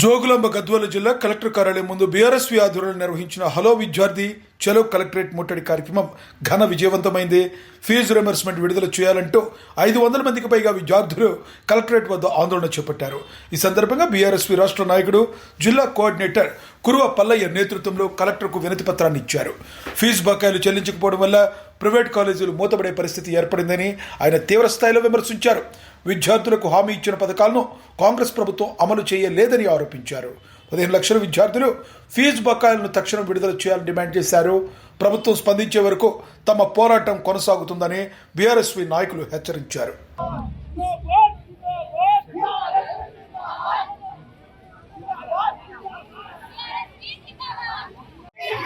జోగులాంబ గద్వాల జిల్లా కలెక్టర్ కార్యాలయం ముందు బీఆర్ఎస్వి ఆధ్వర్యంలో నిర్వహించిన హలో విద్యార్థి చలో కలెక్టరేట్ ముట్టడి కార్యక్రమం ఘన విజయవంతమైంది. ఫీజు రియంబర్స్మెంట్ విడుదల చేయాలంటూ 500 మందికి పైగా విద్యార్థులు కలెక్టరేట్ వద్ద ఆందోళన చేపట్టారు. ఈ సందర్భంగా బీఆర్ఎస్వి రాష్ట్ర నాయకుడు జిల్లా కోఆర్డినేటర్ కురువ పల్లయ్య నేతృత్వంలో కలెక్టర్కు వినతి పత్రాన్ని ఇచ్చారు. ఫీజు బకాయిలు చెల్లించకపోవడం వల్ల ప్రైవేట్ కాలేజీలు మూతపడే పరిస్థితి ఏర్పడిందని ఆయన తీవ్రస్థాయిలో విమర్శించారు. విద్యార్థులకు హామీ ఇచ్చిన పథకాలను కాంగ్రెస్ ప్రభుత్వం అమలు చేయలేదని ఆరోపించారు. 15 లక్షల విద్యార్థులు ఫీజు బకాయిలను తక్షణం విడుదల చేయాలని డిమాండ్ చేశారు. ప్రభుత్వం స్పందించే వరకు తమ పోరాటం కొనసాగుతుందని బీఆర్ఎస్వి నాయకులు హెచ్చరించారు.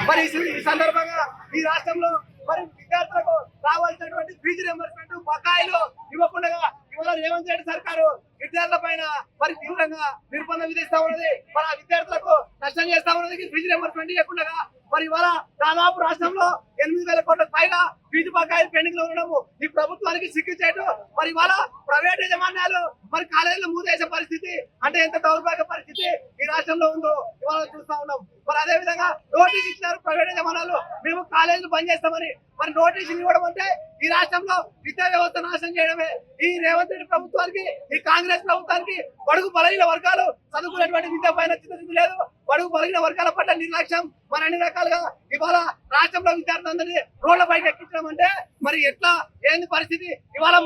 మరి ఈ సందర్భంగా ఈ రాష్ట్రంలో మరి విద్యార్థులకు రావాల్సినటువంటి ఫీజు రియంబర్స్మెంట్ బకాయిలు ఇవ్వకుండా ఇవాళ రేవంత్ రెడ్డి సర్కారు విద్యార్థుల పైన మరి తీవ్రంగా నిర్బంధం విధిస్తా ఉన్నది. మరి ఆ విద్యార్థులకు నష్టం చేస్తా ఉన్నది. ఫీజు రియంబర్స్మెంట్ ఇవ్వకుండా మరి ఇవాళ దాదాపు రాష్ట్రంలో 8,000 కోట్లకు పైగా ఫీజు బకాయిలు పెండింగ్ లో ఉండడము ఈ ప్రభుత్వానికి సిగ్గుచేటు. మరి ఇవాళ ప్రైవేట్ యాజమాన్యాలు మరి కాలేజీలు మూసేసే పరిస్థితి అంటే ఎంత దౌర్భాగ్య పరిస్థితి ఈ రాష్ట్రంలో ఉందో ఇవాళ చూస్తా ఉన్నాం. మరి అదే విధంగా నోటీస్ ఇచ్చినారు ప్రైవేట్ యజమానులు, మేము కాలేజీలు బంద్ చేస్తామని. మరి నోటీసులు ఇవ్వడం అంటే ఈ రాష్ట్రంలో విద్యా వ్యవస్థ నాశనం చేయడమే. ఈ రేవంత్ రెడ్డి ప్రభుత్వానికి, ఈ కాంగ్రెస్ ప్రభుత్వానికి బడుగు బలహీన వర్గాలు చదువుకునేటువంటి విద్య పైన చిత్తశుద్ధి లేదు. బడుగు బలహీన వర్గాల పట్ల నిర్లక్ష్యం. మరి అన్ని రకాలుగా ఇవాళ రాష్ట్రంలో విద్యార్థులందరినీ రోడ్ల పైకి ఎక్కించడం అంటే మరి ఎట్లా ఏంది పరిస్థితి? ఇవాళ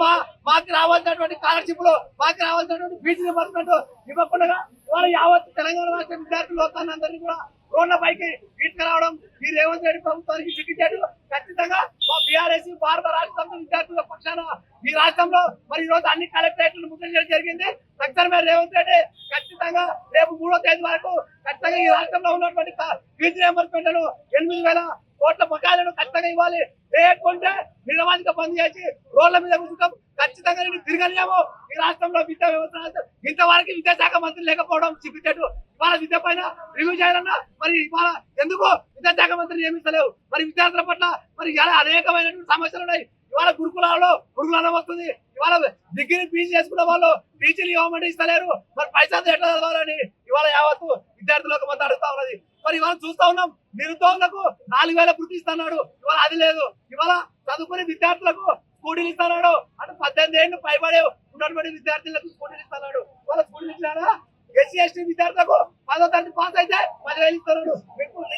మాకు రావాల్సినటువంటి స్కాలర్షిప్లు, మాకు రావాల్సినటువంటి ఫీజు రియంబర్స్మెంట్ ఇవ్వకుండా ఇవాళ యావత్ తెలంగాణ రాష్ట్ర విద్యార్థులు అందరినీ కూడా రోడ్ల పైకి తీసుకురావడం ఈ రేవంత్ రెడ్డి ప్రభుత్వానికి సిగ్గుచేటు. ఖచ్చితంగా మా బీఆర్ఎస్ భారత రాష్ట్ర విద్యార్థుల పక్షాన ఈ రాష్ట్రంలో మరి ఈ రోజు అన్ని కలెక్టరేట్లు ముద్రించడం జరిగింది. తక్షణమే రేవంత్ రెడ్డి ఖచ్చితంగా రేపు 3వ తేదీ వరకు ఖచ్చితంగా ఈ రాష్ట్రంలో ఉన్నటువంటి ఫీజు రియంబర్స్మెంట్ 8,000 కోట్ల బకాయిలను ఖచ్చితంగా ఇవ్వాలి. లేకుంటే నిరవాధిక బంద్ చేసి రోడ్ల మీద కూర్చుంటాం. ఖచ్చితంగా నేను తిరగలేము. ఈ రాష్ట్రంలో విద్యా వ్యవస్థ ఇంతవరకు విద్యాశాఖ మంత్రి లేకపోవడం సిగ్గుచేటు. ఇవాళ విద్య పైన రివ్యూ చేయాలన్నా మరి ఇవాళ ఎందుకు విద్యాశాఖ మంత్రి నియమిస్తలేవు? మరి విద్యార్థుల పట్ల మరి ఇలా అనేకమైనటువంటి సమస్యలు ఉన్నాయి. ఇవాళ గురుకులాల్లో గురుకులం వస్తుంది. ఇవాళ డిగ్రీ పీజీ చేసుకున్న వాళ్ళు టీచర్లు ఇవ్వమంటే ఇస్తలేరు. మరి పైసలు ఎట్లా చదవాలని ఇవాళ యావత్తు విద్యార్థులకు మొత్తం అడుగుతా ఉన్నది. మరి ఇవాళ చూస్తా ఉన్నాం, నిరుద్యోగులకు 4,000 వృత్తి ఇస్తున్నాడు, ఇవాళ అది లేదు. ఇవాళ చదువుకునే విద్యార్థులకు స్కూటీలు ఇస్తున్నాడు. అంటే 18 ఏళ్ళు పైబడే ఉన్నటువంటి విద్యార్థులకు స్కూటీలు ఇస్తున్నాడు. ఇవాళ స్కూటీలు ఇచ్చినాడా? ఎస్సీ ఎస్టీ విద్యార్థులకు 10వ తరగతి పాస్ అయితే 10,000 ఇస్తున్నాడు.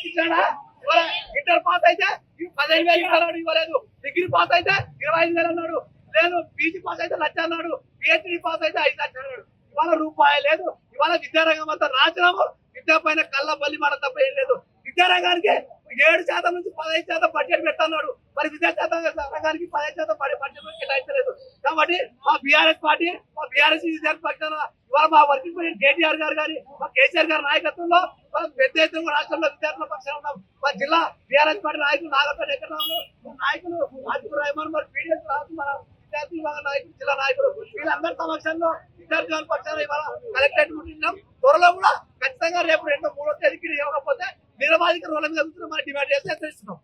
ఇచ్చాడా? ఇవాళ ఇంటర్ పాస్ అయితే 15,000 ఇస్తున్నాడు, ఇవ్వలేదు. డిగ్రీ పాస్ అయితే 25,000 అన్నాడు, లేదు. పీజీ పాస్ అయితే 1,00,000 అన్నాడు, పిహెచ్డి పాస్ అయితే 5 లక్షలు అన్నాడు. ఇవాళ రూపాయి లేదు. ఇవాళ విద్యారంగం అంతా నాశనము. విద్య పైన కళ్ళ బల్లి మాట తప్ప ఏం లేదు. విద్యారంగానికి 7% నుంచి 15% బడ్జెట్ పెడుతున్నాడు. మరి రంగానికి 15% బడ్జెట్ కేటాయించలేదు. కాబట్టి మా బీఆర్ఎస్ పార్టీ, మా బీఆర్ఎస్ విద్యార్థి పక్షాన ఇవాళ మా వర్కింగ్ ప్రెసిడెంట్ కేటీఆర్ గారు కానీ, మా కేసీఆర్ గారి నాయకత్వంలో పెద్ద ఎత్తున రాష్ట్రంలో విద్యార్థుల పక్షాన ఉన్నాం. మా జిల్లా బీఆర్ఎస్ పార్టీ నాయకులు నాగపేట ఎక్కడన్నారు నాయకులు ఆదిపుర రెహమాన్, మరి పీడిఎస్ రాజు, మన విద్యార్థి విభాగ నాయకులు, జిల్లా నాయకులు, వీళ్ళందరి సమక్షంలో విద్యార్థుల పక్షాన ఇవాళ కలెక్టరేట్ ముట్టించాం. త్వరలో కూడా ఖచ్చితంగా రేపు 2వ 3వ తేదీకి ఇవ్వకపోతే నిరవాధిక రోడ్ల మీద డిమాండ్ చేస్తే హెచ్చరిస్తున్నాం.